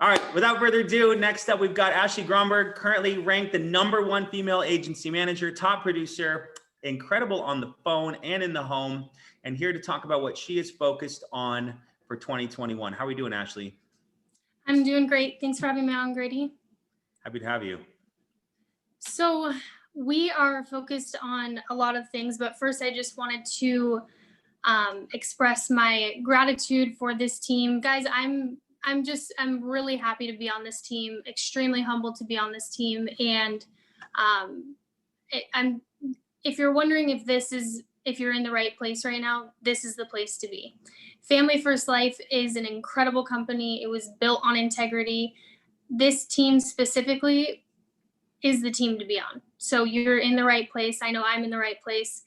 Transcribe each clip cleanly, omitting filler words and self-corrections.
All right, without further ado, next up, we've got Ashley Gromberg, currently ranked the #1 female agency manager, top producer, incredible on the phone and in the home, and here to talk about what she is focused on for 2021. How are we doing, Ashley? I'm doing great. Thanks for having me on, Grady. Happy to have you. So we are focused on a lot of things, but first I just wanted to express my gratitude for this team. Guys, I'm really happy to be on this team, extremely humbled to be on this team. And I'm if you're wondering if you're in the right place right now, this is the place to be. Family First Life is an incredible company. It was built on integrity. This team specifically is the team to be on. So you're in the right place. I know I'm in the right place.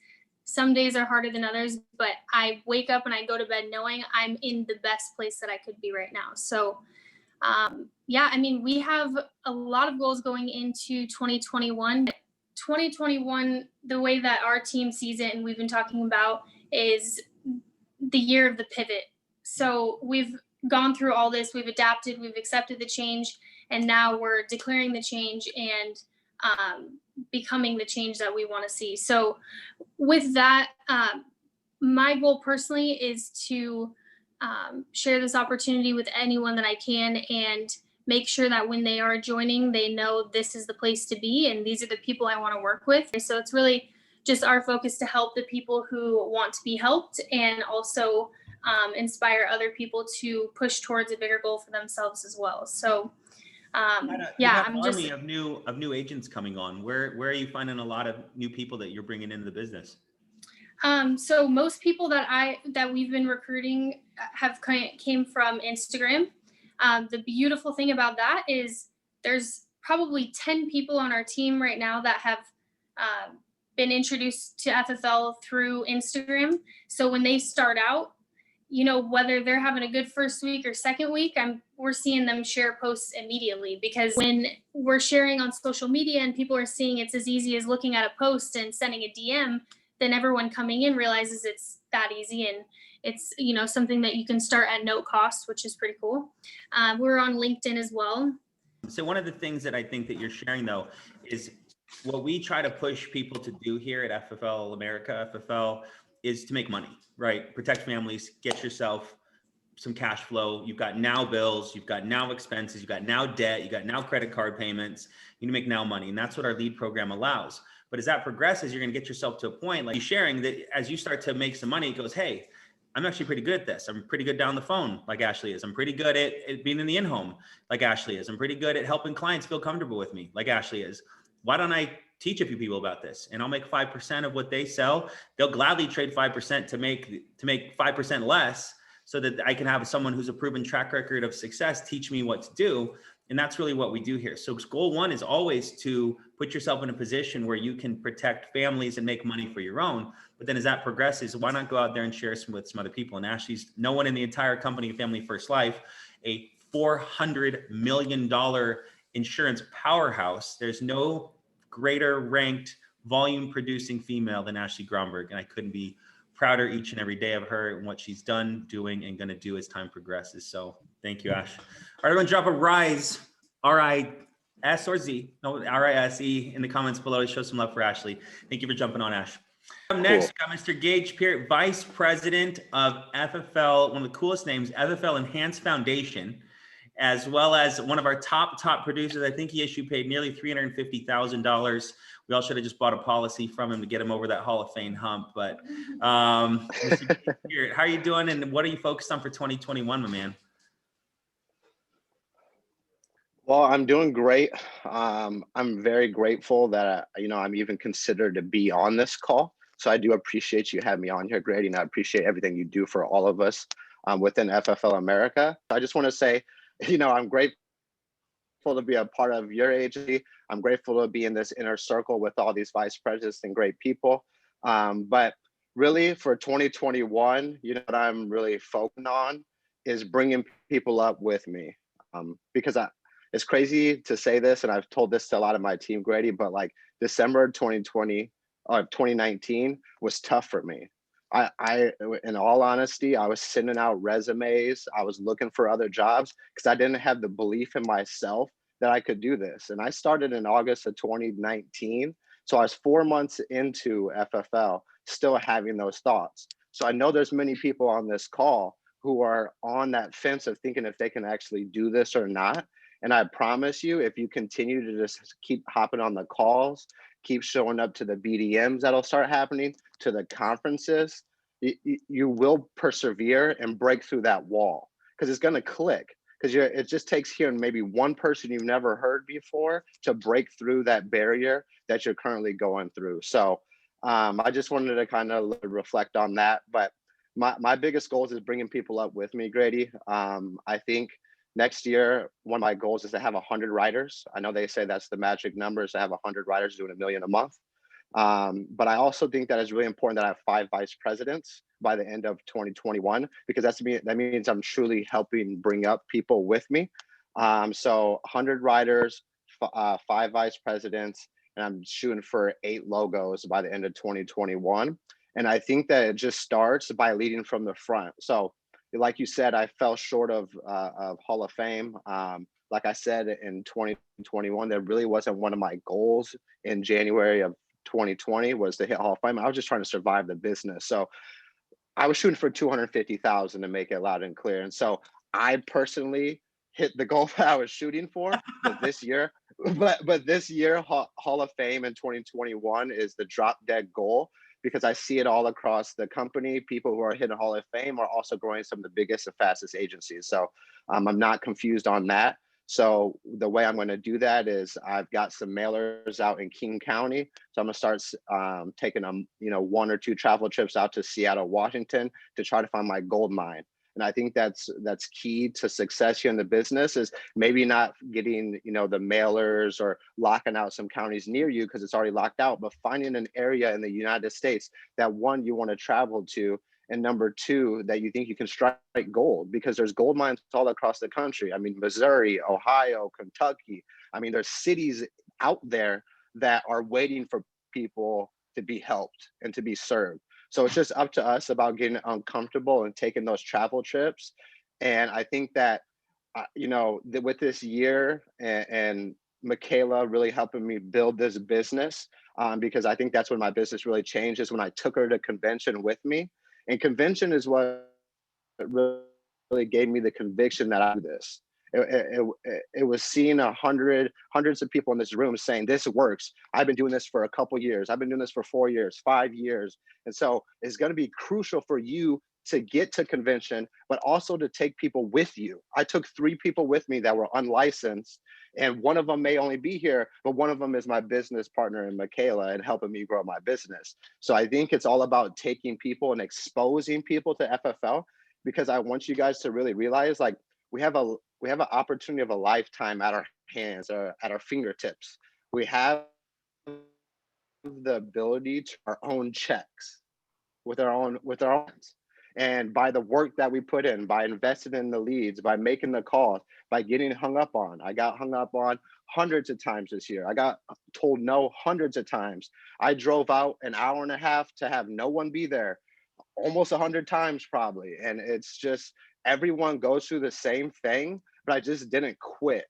Some days are harder than others, but I wake up and I go to bed knowing I'm in the best place that I could be right now. So we have a lot of goals going into 2021. 2021, the way that our team sees it and we've been talking about, is the year of the pivot. So we've gone through all this, we've adapted, we've accepted the change, and now we're declaring the change and becoming the change that we want to see. So with that, my goal personally is to share this opportunity with anyone that I can and make sure that when they are joining, they know this is the place to be and these are the people I want to work with. So it's really just our focus to help the people who want to be helped and also inspire other people to push towards a bigger goal for themselves as well. So you have an army of new agents coming on. Where are you finding a lot of new people that you're bringing into the business? So most people that we've been recruiting came from Instagram. The beautiful thing about that is there's probably 10 people on our team right now that have been introduced to FFL through Instagram. So when they start out, whether they're having a good first week or second week, we're seeing them share posts immediately, because when we're sharing on social media and people are seeing it's as easy as looking at a post and sending a DM, then everyone coming in realizes it's that easy, and it's something that you can start at no cost, which is pretty cool. We're on LinkedIn as well. So one of the things that I think that you're sharing though is what we try to push people to do here at FFL America, FFL, is to make money, right? Protect families, get yourself some cash flow. You've got now bills, you've got now expenses, you've got now debt, you got now credit card payments. You need to make now money, and that's what our LEAD program allows. But as that progresses, you're going to get yourself to a point like you're sharing that as you start to make some money, it goes, hey, I'm actually pretty good at this. I'm pretty good down the phone like Ashley is. I'm pretty good at being in the in-home like Ashley is. I'm pretty good at helping clients feel comfortable with me like Ashley is. Why don't I teach a few people about this? And I'll make 5% of what they sell. They'll gladly trade 5% to make 5% less, so that I can have someone who's a proven track record of success teach me what to do. And that's really what we do here. So goal one is always to put yourself in a position where you can protect families and make money for your own. But then as that progresses, why not go out there and share with some other people? And Ashley's no one in the entire company, Family First Life, a $400 million insurance powerhouse. There's no greater ranked volume producing female than Ashley Gromberg. And I couldn't be prouder each and every day of her and what she's done, doing, and going to do as time progresses. So thank you, Ash. All right, everyone drop a RISE, R-I-S or Z, no, R-I-S-E in the comments below to show some love for Ashley. Thank you for jumping on, Ash. Up next, we got Mr. Gage Peart, Vice President of FFL, one of the coolest names, FFL Enhanced Foundation, as well as one of our top producers. I think he paid nearly $350,000. We all should have just bought a policy from him to get him over that Hall of Fame hump. But Mr. Peart, how are you doing, and what are you focused on for 2021, my man? Well, I'm doing great. I'm very grateful that I'm even considered to be on this call. So I do appreciate you having me on here, Grady, and I appreciate everything you do for all of us within FFL America. I just want to say, I'm grateful to be a part of your agency. I'm grateful to be in this inner circle with all these vice presidents and great people. But really for 2021, what I'm really focusing on is bringing people up with me. Because it's crazy to say this, and I've told this to a lot of my team, Grady, but like December 2019 was tough for me. in all honesty, I was sending out resumes. I was looking for other jobs because I didn't have the belief in myself that I could do this. And I started in August of 2019. So I was 4 months into FFL, still having those thoughts. So I know there's many people on this call who are on that fence of thinking if they can actually do this or not. And I promise you, if you continue to just keep hopping on the calls, keep showing up to the BDMs that'll start happening, to the conferences, you will persevere and break through that wall because it's going to click. Because it just takes hearing maybe one person you've never heard before to break through that barrier that you're currently going through. So I just wanted to kind of reflect on that. But my biggest goals is bringing people up with me, Grady. I think next year, one of my goals is to have 100 writers. I know they say that's the magic number, is to have 100 writers doing $1 million a month. But I also think that it's really important that I have 5 vice presidents by the end of 2021, because that means I'm truly helping bring up people with me. So 100 writers, 5 vice presidents, and I'm shooting for 8 logos by the end of 2021. And I think that it just starts by leading from the front. So like you said, I fell short of Hall of Fame. Like I said, in 2021, that really wasn't one of my goals in January of 2020 was to hit Hall of Fame. I was just trying to survive the business. So I was shooting for 250,000 to make it loud and clear. And so I personally hit the goal that I was shooting for. But this year, Hall of Fame in 2021 is the drop dead goal, because I see it all across the company. People who are hitting Hall of Fame are also growing some of the biggest and fastest agencies. So I'm not confused on that. So the way I'm going to do that is I've got some mailers out in King County. So I'm going to start taking 1 or 2 travel trips out to Seattle, Washington, to try to find my gold mine. And I think that's key to success here in the business, is maybe not getting, the mailers or locking out some counties near you because it's already locked out, but finding an area in the United States that, one, you want to travel to, and number 2, that you think you can strike gold, because there's gold mines all across the country. I mean, Missouri, Ohio, Kentucky. I mean, there's cities out there that are waiting for people to be helped and to be served. So it's just up to us about getting uncomfortable and taking those travel trips. And I think that, with this year and Michaela really helping me build this business, because I think that's when my business really changed, is when I took her to convention with me. And convention is what really gave me the conviction that I do this. It was seeing hundreds of people in this room saying, this works. I've been doing this for a couple years. I've been doing this for 4 years, 5 years. And so it's going to be crucial for you to get to convention, but also to take people with you. I took 3 people with me that were unlicensed, and one of them may only be here, but one of them is my business partner in Michaela and helping me grow my business. So I think it's all about taking people and exposing people to FFL, because I want you guys to really realize, like, we have an opportunity of a lifetime at our hands, or at our fingertips. We have the ability to our own checks with our own hands. And by the work that we put in, by investing in the leads, by making the calls, by getting hung up on. I got hung up on hundreds of times this year. I got told no hundreds of times. I drove out an hour and a half to have no one be there, almost 100 times probably. And it's just, everyone goes through the same thing, but I just didn't quit.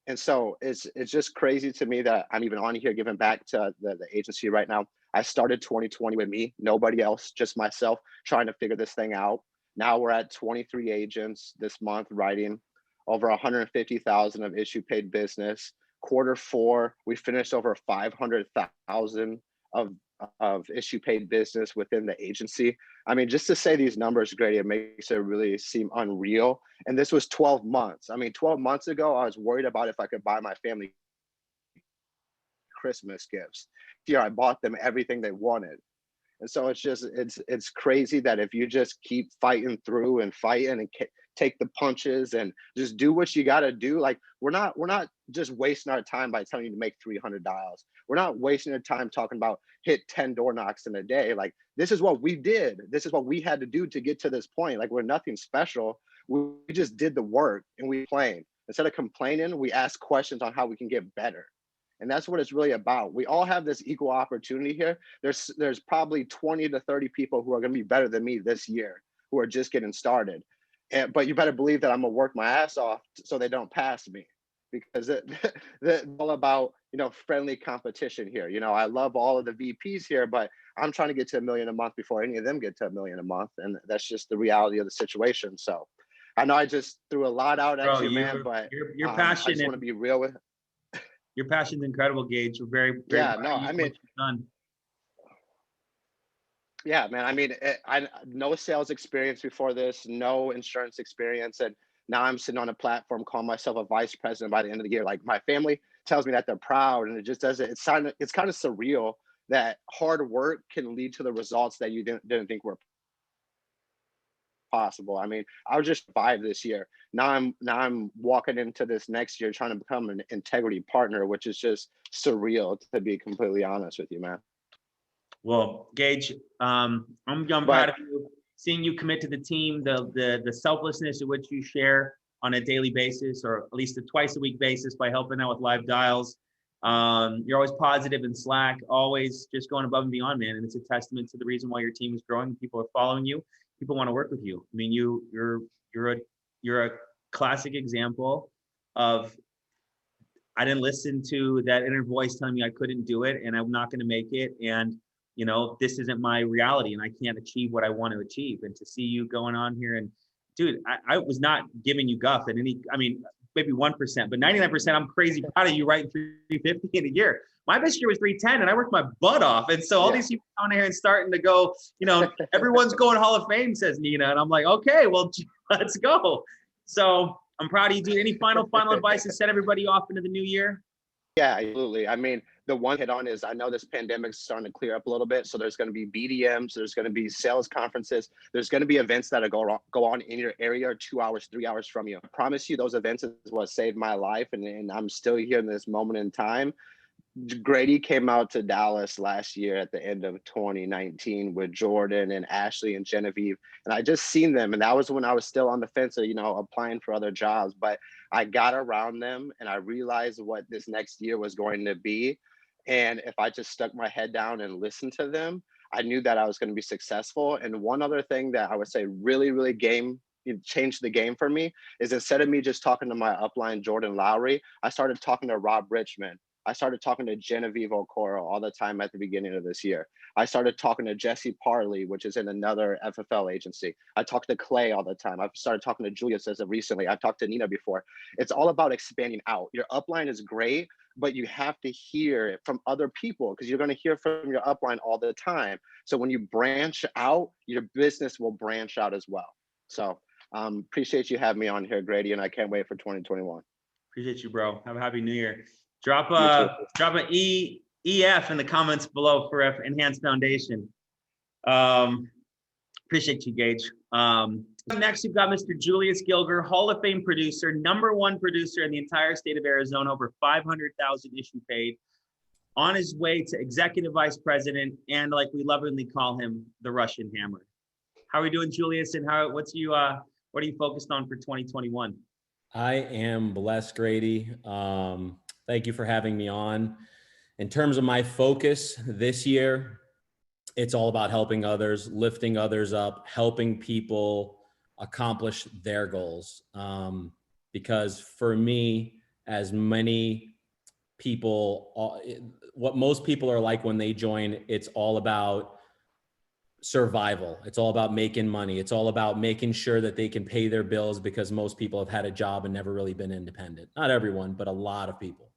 And so it's just crazy to me that I'm even on here giving back to the agency right now. I started 2020 with me, nobody else, just myself, trying to figure this thing out. Now we're at 23 agents this month, writing over 150,000 of issue paid business. Q4, we finished over 500,000 of issue paid business within the agency. I mean, just to say these numbers, Grady, it makes it really seem unreal. And this was 12 months. I mean, 12 months ago, I was worried about if I could buy my family Christmas gifts. Here, I bought them everything they wanted. And so it's crazy that if you just keep fighting through and fighting and take the punches and just do what you got to do. Like, we're not just wasting our time by telling you to make $300. We're not wasting our time talking about hit 10 door knocks in a day. Like, this is what we did. This is what we had to do to get to this point. Like, we're nothing special. We just did the work and we complained. Instead of complaining, we ask questions on how we can get better. And that's what it's really about. We all have this equal opportunity here. There's probably 20 to 30 people who are going to be better than me this year who are just getting started. But you better believe that I'm gonna work my ass off so they don't pass me, because it's all about, friendly competition here. I love all of the VPs here, but I'm trying to get to $1 million a month before any of them get to $1 million a month, and that's just the reality of the situation. So I know I just threw a lot out at Bro, you, man, but you're I passionate. just want to be real with. Your passion's incredible, Gage. We're very, very Yeah, proud no, of you I and mean, what you've done. yeah, man. I mean, I no sales experience before this, no insurance experience, and now I'm sitting on a platform calling myself a vice president by the end of the year. Like, my family tells me that they're proud, and it just doesn't. It's kind of surreal that hard work can lead to the results that you didn't think were possible. I mean, I was just survived this year. Now I'm walking into this next year trying to become an integrity partner, which is just surreal, to be completely honest with you, man. Well, Gage, I'm proud But of you. Seeing you commit to the team, the selflessness in which you share on a daily basis, or at least a twice a week basis, by helping out with live dials. You're always positive in Slack, always just going above and beyond, man. And it's a testament to the reason why your team is growing. People are following you. People want to work with you. I mean, you're a classic example of, I didn't listen to that inner voice telling me I couldn't do it and I'm not going to make it. And this isn't my reality and I can't achieve what I want to achieve. And to see you going on here, and dude, I was not giving you guff at any, I mean, maybe 1%, but 99%, I'm crazy proud of you writing 350 in a year. My best year was 310 and I worked my butt off. And so all these people on here and starting to go, everyone's going Hall of Fame, says Nina. And I'm like, okay, well, let's go. So I'm proud of you, dude. Any final advice to set everybody off into the new year? yeah, absolutely. I mean, the one hit on is, I know this pandemic's starting to clear up a little bit. So there's going to be BDMs, there's going to be sales conferences, there's going to be events that go on in your area 2 hours, 3 hours from you. I promise you, those events is what saved my life. And I'm still here in this moment in time. Grady came out to Dallas last year at the end of 2019 with Jordan and Ashley and Genevieve. And I just seen them. And that was when I was still on the fence of, applying for other jobs. But I got around them and I realized what this next year was going to be. And if I just stuck my head down and listened to them, I knew that I was going to be successful. And one other thing that I would say really, really changed the game for me is, instead of me just talking to my upline, Jordan Lowry, I started talking to Rob Richmond. I started talking to Genevieve Okoro all the time at the beginning of this year. I started talking to Jesse Parley, which is in another FFL agency. I talked to Clay all the time. I've started talking to Julius as of recently. I've talked to Nina before. It's all about expanding out. Your upline is great, but you have to hear it from other people, because you're going to hear from your upline all the time. So when you branch out, your business will branch out as well. So appreciate you having me on here, Grady, and I can't wait for 2021. Appreciate you, bro. Have a happy new year. Drop an EF in the comments below for Enhanced Foundation. Appreciate you, Gage. Next, we've got Mr. Julius Gilger, Hall of Fame producer, #1 producer in the entire state of Arizona, over 500,000 issue paid, on his way to executive vice president, and like we lovingly call him, the Russian Hammer. How are we doing, Julius? And what are you focused on for 2021? I am blessed, Grady. Thank you for having me on. In terms of my focus this year, it's all about helping others, lifting others up, helping people accomplish their goals. Because for me, as many people, what most people are like when they join, it's all about survival. It's all about making money. It's all about making sure that they can pay their bills, because most people have had a job and never really been independent. Not everyone, but a lot of people.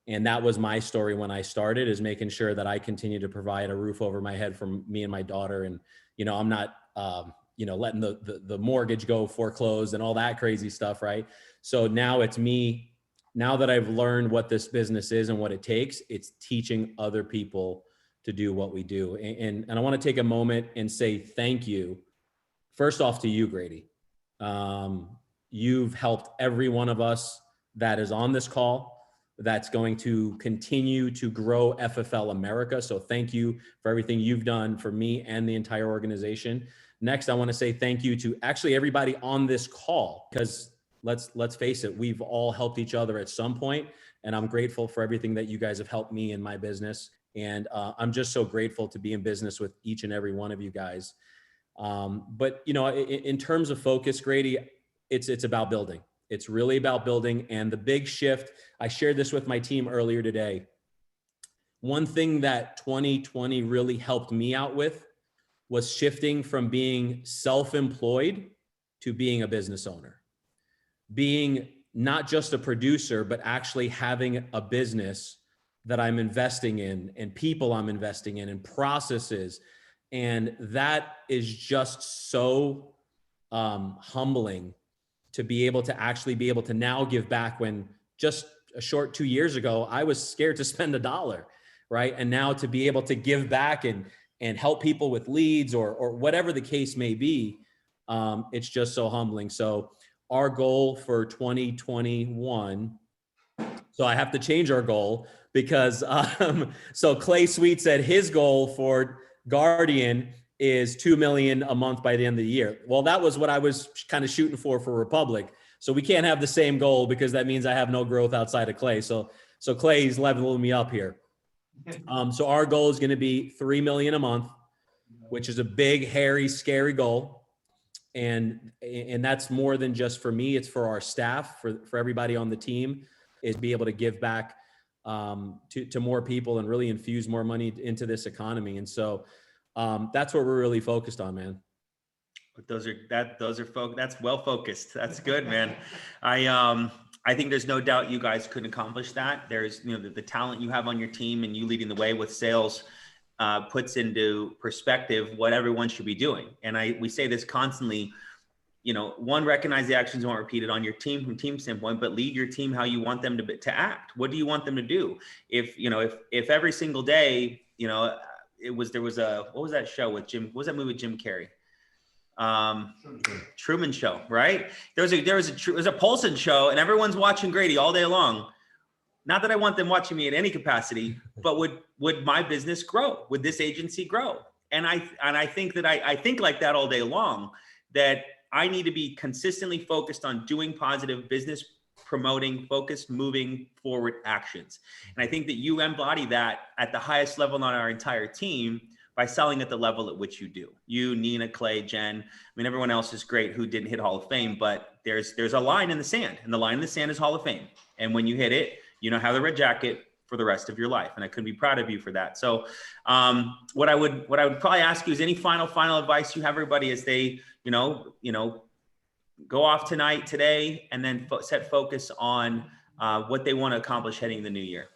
And that was my story when I started, is making sure that I continue to provide a roof over my head for me and my daughter. And, I'm not, letting the mortgage go foreclosed and all that crazy stuff. Right. So now it's me, now that I've learned what this business is and what it takes, it's teaching other people to do what we do. And I want to take a moment and say thank you, first off, to you, Grady. You've helped every one of us that is on this call, that's going to continue to grow FFL America. So thank you for everything you've done for me and the entire organization. Next, I want to say thank you to actually everybody on this call, because let's face it, we've all helped each other at some point, and I'm grateful for everything that you guys have helped me in my business. And I'm just so grateful to be in business with each and every one of you guys. But you know, in terms of focus, Grady, it's about building. It's really about building. And the big shift, I shared this with my team earlier today. One thing that 2020 really helped me out with was shifting from being self-employed to being a business owner, being not just a producer, but actually having a business that I'm investing in and people I'm investing in and processes. And that is just so humbling to be able to actually be able to now give back, when just a short 2 years ago, I was scared to spend $1, right? And now to be able to give back and help people with leads or whatever the case may be, it's just so humbling. So our goal for 2021, so I have to change our goal because, so Clay Sweet said his goal for Guardian is 2 million a month by the end of the year. Well, that was what I was kind of shooting for Republic. So we can't have the same goal because that means I have no growth outside of Clay. So Clay's leveling me up here. So our goal is going to be 3 million a month, which is a big, hairy, scary goal. And that's more than just for me. It's for our staff, for everybody on the team, is be able to give back to more people and really infuse more money into this economy. And so that's what we're really focused on, man. That's well focused. That's good, man. I think there's no doubt you guys could accomplish that. There's, you know, the talent you have on your team and you leading the way with sales puts into perspective what everyone should be doing. And we say this constantly, you know, one, recognize the actions won't repeat it on your team from team standpoint, but lead your team how you want them to act. What do you want them to do? If every single day, you know, what was that show with Jim? What was that movie with Jim Carrey? Truman Show, right? There was a Paulson show, and everyone's watching Grady all day long. Not that I want them watching me in any capacity, but would my business grow? Would this agency grow? And I think that I think like that all day long, that I need to be consistently focused on doing positive business, promoting, focused, moving forward actions. And I think that you embody that at the highest level on our entire team by selling at the level at which you do. You, Nina, Clay, Jen, I mean, everyone else is great who didn't hit Hall of Fame, but there's a line in the sand, and the line in the sand is Hall of Fame. And when you hit it, you know, have the red jacket for the rest of your life. And I couldn't be proud of you for that. So what I would probably ask you is any final advice you have everybody as they, you know, go off today, and then set focus on what they want to accomplish heading in the new year.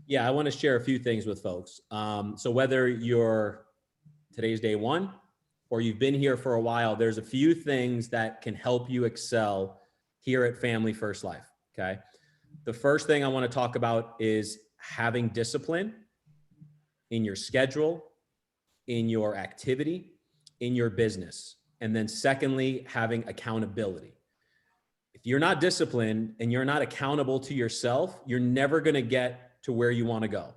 Yeah, I want to share a few things with folks. So whether today's day one or you've been here for a while, there's a few things that can help you excel here at Family First Life, okay? The first thing I want to talk about is having discipline in your schedule, in your activity, in your business. And then secondly, having accountability. If you're not disciplined and you're not accountable to yourself, you're never going to get to where you want to go.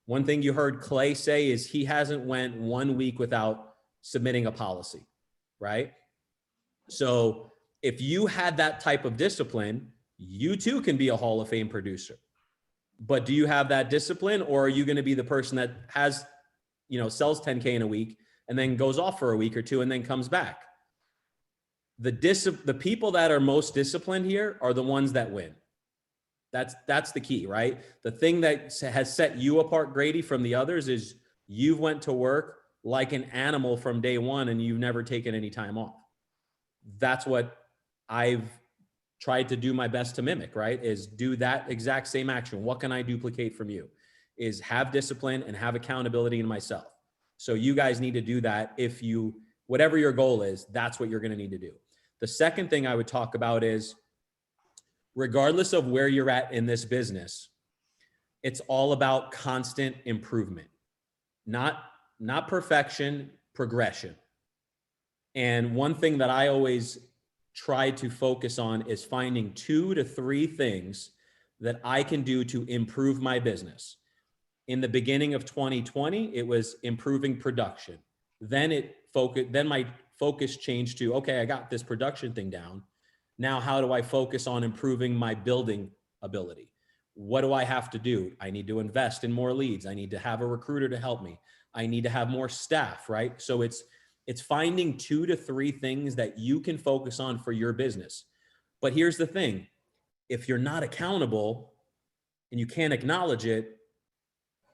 One thing you heard Clay say is he hasn't went 1 week without submitting a policy, right? So if you had that type of discipline, you too can be a Hall of Fame producer. But do you have that discipline, or are you going to be the person that has, you know, sells 10K in a week and then goes off for a week or two and then comes back? The people that are most disciplined here are the ones that win. That's the key, right? The thing that has set you apart, Grady, from the others is you've went to work like an animal from day one and you've never taken any time off. That's what I've tried to do my best to mimic, right? Is do that exact same action. What can I duplicate from you? Is have discipline and have accountability in myself. So you guys need to do that. Whatever your goal is, that's what you're going to need to do. The second thing I would talk about is, regardless of where you're at in this business, it's all about constant improvement, not perfection, progression. And one thing that I always try to focus on is finding 2 to 3 things that I can do to improve my business. In the beginning of 2020, it was improving production. Then my focus changed to, okay, I got this production thing down. Now, how do I focus on improving my building ability? What do I have to do? I need to invest in more leads. I need to have a recruiter to help me. I need to have more staff, right? So it's finding 2 to 3 things that you can focus on for your business. But here's the thing. If you're not accountable and you can't acknowledge it,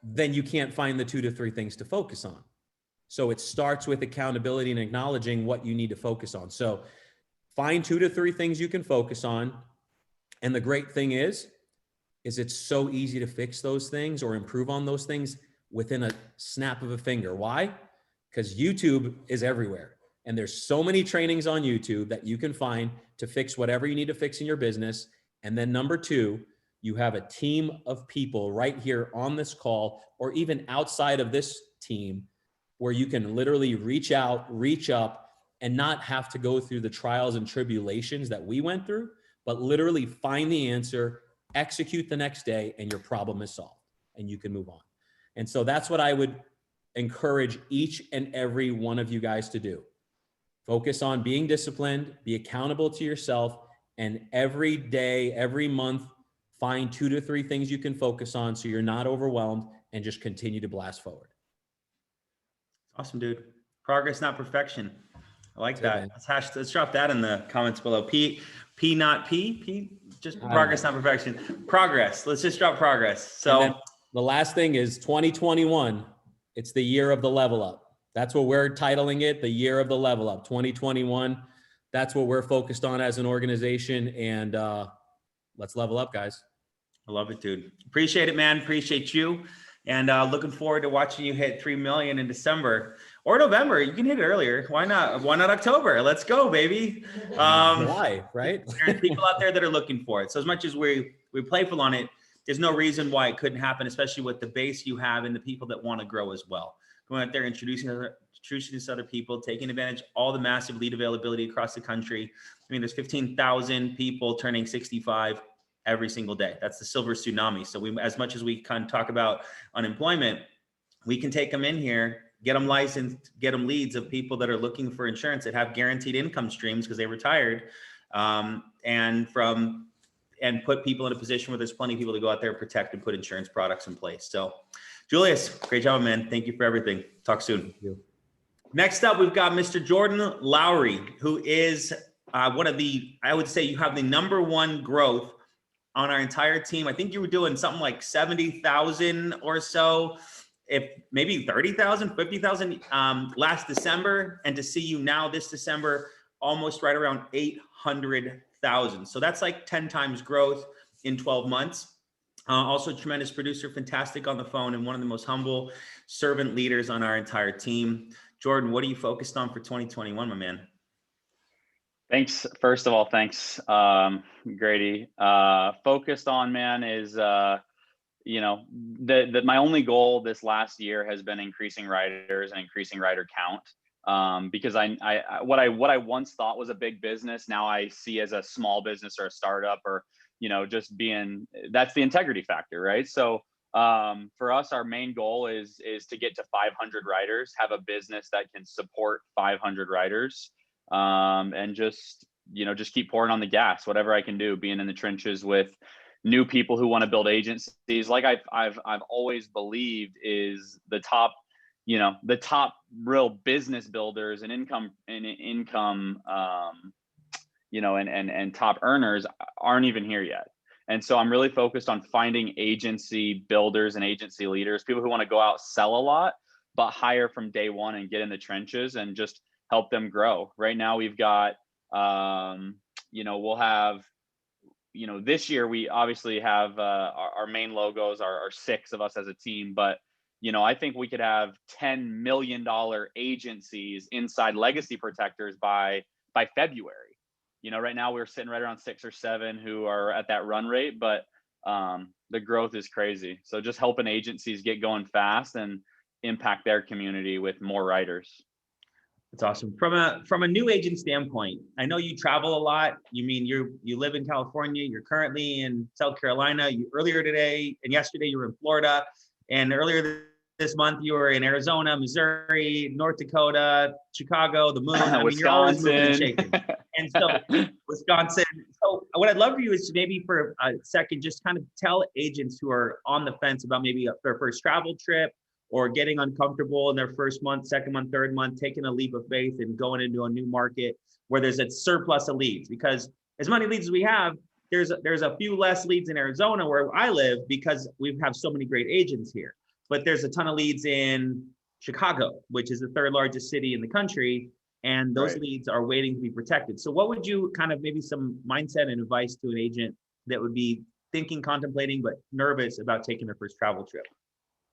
then you can't find the 2 to 3 things to focus on. So it starts with accountability and acknowledging what you need to focus on. So find 2 to 3 things you can focus on. And the great thing is it's so easy to fix those things or improve on those things within a snap of a finger. Why? Because YouTube is everywhere. And there's so many trainings on YouTube that you can find to fix whatever you need to fix in your business. And then number 2, you have a team of people right here on this call, or even outside of this team, where you can literally reach out, reach up, and not have to go through the trials and tribulations that we went through, but literally find the answer, execute the next day, and your problem is solved and you can move on. And so that's what I would encourage each and every one of you guys to do. Focus on being disciplined, be accountable to yourself, and every day, every month, find 2 to 3 things you can focus on so you're not overwhelmed, and just continue to blast forward. Awesome, dude. Progress, not perfection. I like that. Man. Let's drop that in the comments below. P, not P, just progress, not perfection. Progress. Let's just drop progress. So the last thing is 2021. It's the year of the level up. That's what we're titling it, the year of the level up, 2021. That's what we're focused on as an organization. And let's level up, guys. I love it, dude. Appreciate it, man. Appreciate you. And looking forward to watching you hit 3 million in December or November. You can hit it earlier. Why not? Why not October? Let's go, baby. Why, right? There's people out there that are looking for it. So as much as we're playful on it, there's no reason why it couldn't happen, especially with the base you have and the people that want to grow as well. Going out there, introducing to other people, taking advantage of all the massive lead availability across the country. I mean, there's 15,000 people turning 65 every single day. That's the silver tsunami. So we, as much as we kind of talk about unemployment, we can take them in here, get them licensed, get them leads of people that are looking for insurance that have guaranteed income streams because they retired, and put people in a position where there's plenty of people to go out there and protect and put insurance products in place. So Julius, great job, man. Thank you for everything. Talk soon. Thank you. Next up, we've got Mr. Jordan Lowry, who is one of the, I would say you have the #1 growth on our entire team. I think you were doing something like 70,000 or so, if maybe 30,000, 50,000 last December. And to see you now this December, almost right around 800,000. So that's like 10 times growth in 12 months. Also a tremendous producer, fantastic on the phone, and one of the most humble servant leaders on our entire team. Jordan, what are you focused on for 2021, my man? Thanks. First of all, thanks, Grady. Focused on, man, is, you know, my only goal this last year has been increasing riders and increasing rider count. Because what I once thought was a big business, now I see as a small business or a startup, or, you know, just being, that's the integrity factor, right? So for us, our main goal is to get to 500 riders, have a business that can support 500 riders. And just, you know, just keep pouring on the gas, whatever I can do, being in the trenches with new people who want to build agencies. Like I've always believed is the top, you know, the top real business builders and income, you know, and top earners aren't even here yet. And so I'm really focused on finding agency builders and agency leaders, people who want to go out, sell a lot, but hire from day one and get in the trenches and just help them grow. Right now we've got, you know, we'll have, you know, this year we obviously have our main logos are 6 of us as a team, but, you know, I think we could have $10 million agencies inside Legacy Protectors by February. You know, right now we're sitting right around 6 or 7 who are at that run rate, but the growth is crazy. So just helping agencies get going fast and impact their community with more riders. That's awesome. From a new agent standpoint, I know you travel a lot. You mean you live in California, you're currently in South Carolina. Earlier today and yesterday you were in Florida, and earlier this month you were in Arizona, Missouri, North Dakota, Chicago, the moon. I mean, you're always moving and shaking. And so Wisconsin. So what I'd love for you is to maybe for a second, just kind of tell agents who are on the fence about maybe their first travel trip or getting uncomfortable in their first month, second month, third month, taking a leap of faith and going into a new market where there's a surplus of leads. Because as many leads as we have, there's a few less leads in Arizona where I live because we have so many great agents here. But there's a ton of leads in Chicago, which is the third largest city in the country. And those Right. leads are waiting to be protected. So what would you kind of maybe some mindset and advice to an agent that would be thinking, contemplating, but nervous about taking their first travel trip?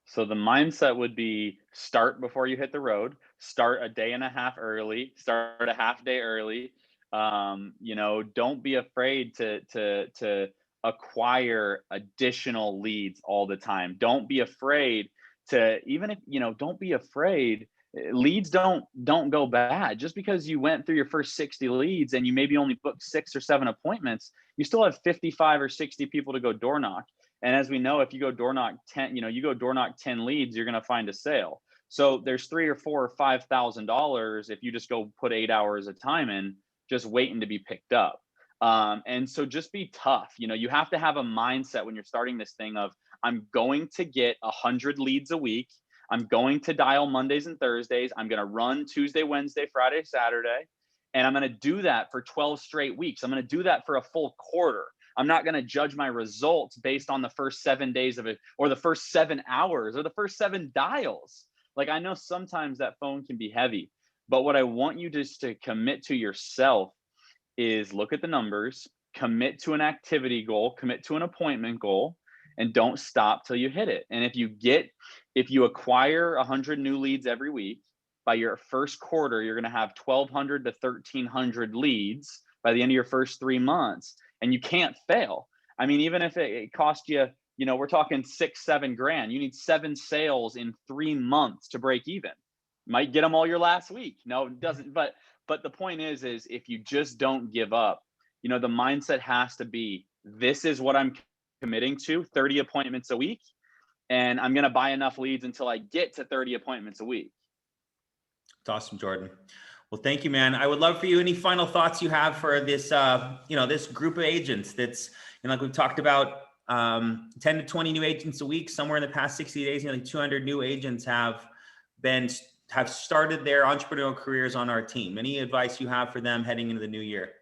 So the mindset would be start before you hit the road, start a day and a half early, start a half day early. Don't be afraid to acquire additional leads all the time. Don't be afraid to even if don't be afraid. Leads don't go bad. Just because you went through your first 60 leads and you maybe only booked 6 or 7 appointments, you still have 55 or 60 people to go door knock. And as we know, if you go door knock 10, you go door knock 10 leads, you're going to find a sale. So there's $3 or $4 or $5,000 if you just go put 8 hours of time in, just waiting to be picked up. And so just be tough. You have to have a mindset when you're starting this thing of I'm going to get 100 leads a week. I'm going to dial Mondays and Thursdays. I'm going to run Tuesday, Wednesday, Friday, Saturday. And I'm going to do that for 12 straight weeks. I'm going to do that for a full quarter. I'm not going to judge my results based on the first 7 days of it or the first 7 hours or the first 7 dials. Like I know sometimes that phone can be heavy, but what I want you just to commit to yourself is look at the numbers, commit to an activity goal, commit to an appointment goal, and don't stop till you hit it. And if you acquire 100 new leads every week, by your first quarter, you're going to have 1,200 to 1,300 leads by the end of your first 3 months. And you can't fail. I mean, even if it cost you, we're talking 6-7 grand, you need 7 sales in 3 months to break even. Might get them all your last week. No, it doesn't. But the point is if you just don't give up, the mindset has to be, this is what I'm committing to, 30 appointments a week. And I'm going to buy enough leads until I get to 30 appointments a week. It's awesome, Jordan. Well, thank you, man. I would love for you, any final thoughts you have for this, this group of agents that's, like we've talked about, 10 to 20 new agents a week, somewhere in the past 60 days, nearly 200 new agents have started their entrepreneurial careers on our team. Any advice you have for them heading into the new year?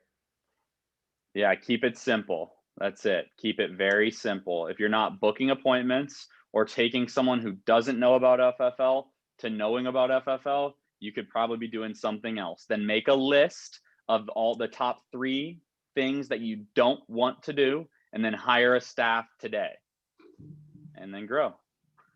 Yeah, keep it simple. That's it. Keep it very simple. If you're not booking appointments or taking someone who doesn't know about FFL to knowing about FFL, you could probably be doing something else. Then make a list of all the top 3 things that you don't want to do, and then hire a staff today and then grow.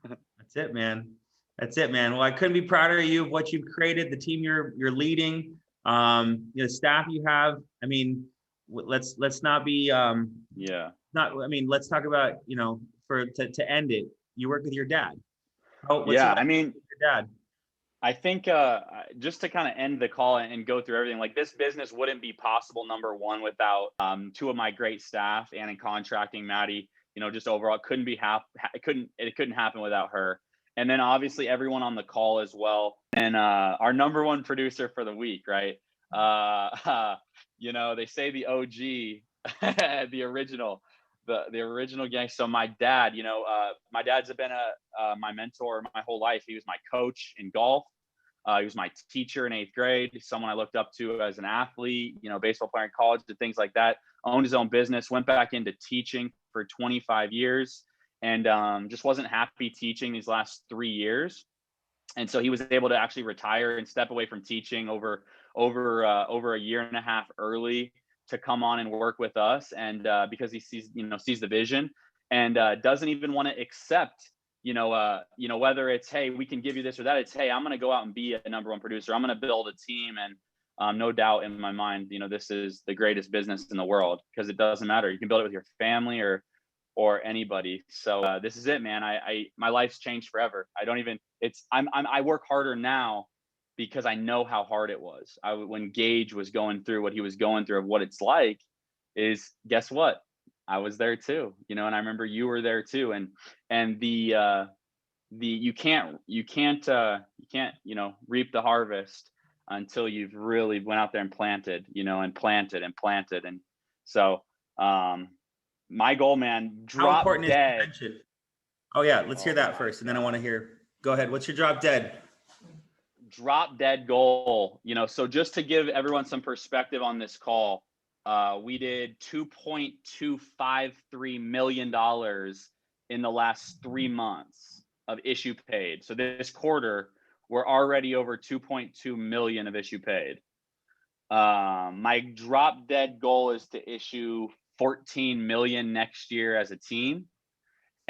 That's it, man. That's it, man. Well, I couldn't be prouder of you, of what you've created, the team you're leading, the staff you have. I mean, let's not be, let's talk about, to end it, you work with your dad. Your dad? I think just to kind of end the call and go through everything, like this business wouldn't be possible, number one, without 2 of my great staff, and in contracting, Maddie, just overall, it couldn't happen without her. And then obviously everyone on the call as well. And our number 1 producer for the week, right? They say the OG, the original gang. So my dad, my dad's been my mentor my whole life. He was my coach in golf. He was my teacher in 8th grade, someone I looked up to as an athlete, baseball player in college, did things like that, owned his own business, went back into teaching for 25 years and just wasn't happy teaching these last 3 years. And so he was able to actually retire and step away from teaching over a year and a half early to come on and work with us. And because he sees the vision and doesn't even want to accept, whether it's, hey, we can give you this or that. It's, hey, I'm going to go out and be a number 1 producer. I'm going to build a team. And no doubt in my mind, this is the greatest business in the world, because it doesn't matter. You can build it with your family or anybody. So this is it, man. My life's changed forever. I work harder now because I know how hard it was. When Gage was going through what he was going through, of what it's like, is guess what? I was there too, and I remember you were there too. And you can't reap the harvest until you've really went out there and planted, and planted and planted. And so, my goal, man, How drop important is dead. convention? Oh yeah, let's hear Oh that my first, and then I want to God. hear. Go ahead. What's your drop dead? Drop dead goal. So just to give everyone some perspective on this call, we did $2.253 million in the last 3 months of issue paid. So this quarter, we're already over 2.2 million of issue paid. My drop dead goal is to issue 14 million next year as a team.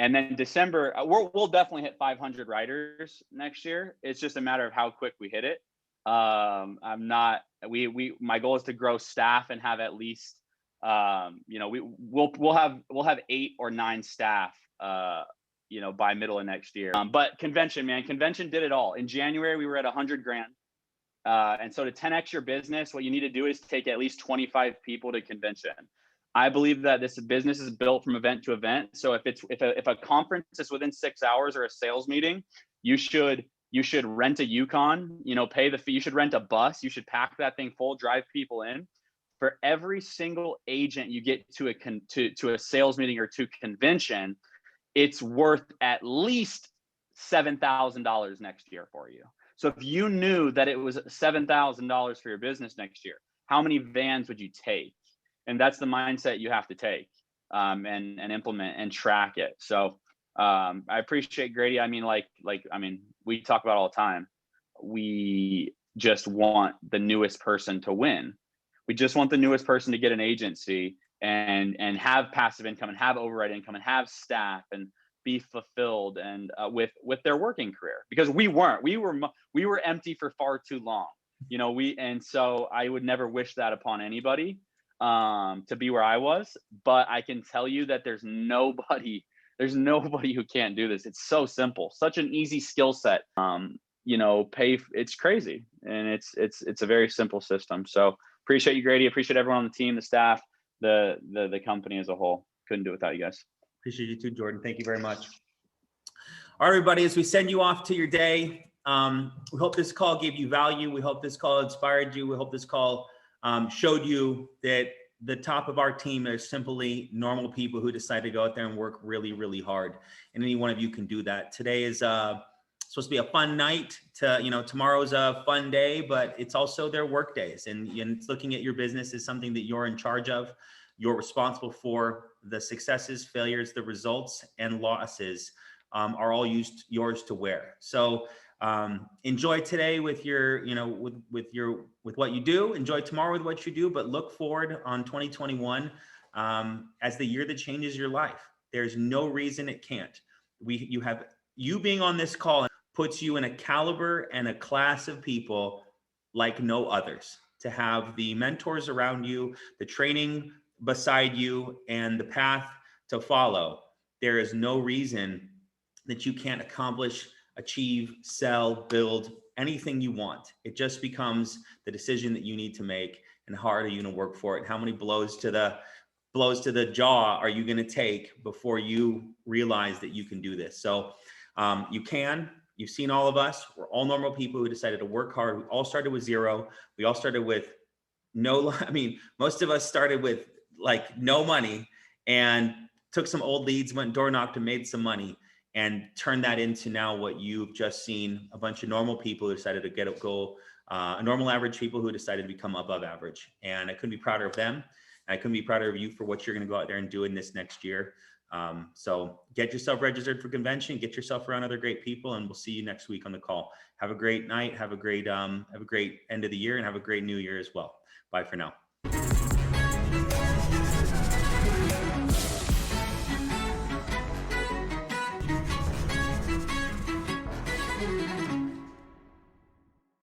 And then December, we'll definitely hit 500 writers next year. It's just a matter of how quick we hit it. My goal is to grow staff and have at least, we'll have 8 or 9 staff, by middle of next year. But convention did it all. In January, we were at 100 grand. And so to 10X your business, what you need to do is take at least 25 people to convention. I believe that this business is built from event to event. So if a conference is within 6 hours or a sales meeting, you should rent a Yukon, pay the fee. You should rent a bus. You should pack that thing full, drive people in. For every single agent you get to a sales meeting or to convention, it's worth at least $7,000 next year for you. So if you knew that it was $7,000 for your business next year, how many vans would you take? And that's the mindset you have to take, and implement and track it. So I appreciate Grady. We talk about it all the time. We just want the newest person to win. We just want the newest person to get an agency and have passive income and have override income and have staff and be fulfilled and with their working career, because we were empty for far too long. And so I would never wish that upon anybody, to be where I was, but I can tell you that there's nobody who can't do this. It's so simple, such an easy skill set. It's crazy, and it's a very simple system. So appreciate you, Grady. Appreciate everyone on the team, the staff, the company as a whole. Couldn't do it without you guys. Appreciate you too, Jordan. Thank you very much. All right, everybody, as we send you off to your day, we hope this call gave you value. We hope this call inspired you. We hope this call showed you that the top of our team are simply normal people who decide to go out there and work really, really hard. And any one of you can do that. Today is supposed to be a fun night. Tomorrow's a fun day, but it's also their work days. And looking at your business is something that you're in charge of. You're responsible for. The successes, failures, the results, and losses are all yours to wear. So enjoy today with your, with what you do. Enjoy tomorrow with what you do, but look forward on 2021 as the year that changes your life. There's no reason it can't. You being on this call puts you in a caliber and a class of people like no others. To have the mentors around you, the training beside you, and the path to follow, there is no reason that you can't accomplish, achieve, sell, build anything you want. It just becomes the decision that you need to make, and how hard are you going to work for it? How many blows to the jaw are you going to take before you realize that you can do this? So you've seen all of us. We're all normal people who decided to work hard. We all started with zero. We all started with most of us started with no money and took some old leads, went door knocked and made some money, and turned that into now what you've just seen, a bunch of normal people who decided to normal average people who decided to become above average. And I couldn't be prouder of them. And I couldn't be prouder of you for what you're going to go out there and do in this next year. So get yourself registered for convention, get yourself around other great people, and we'll see you next week on the call. Have a great night. Have a great end of the year, and have a great new year as well. Bye for now.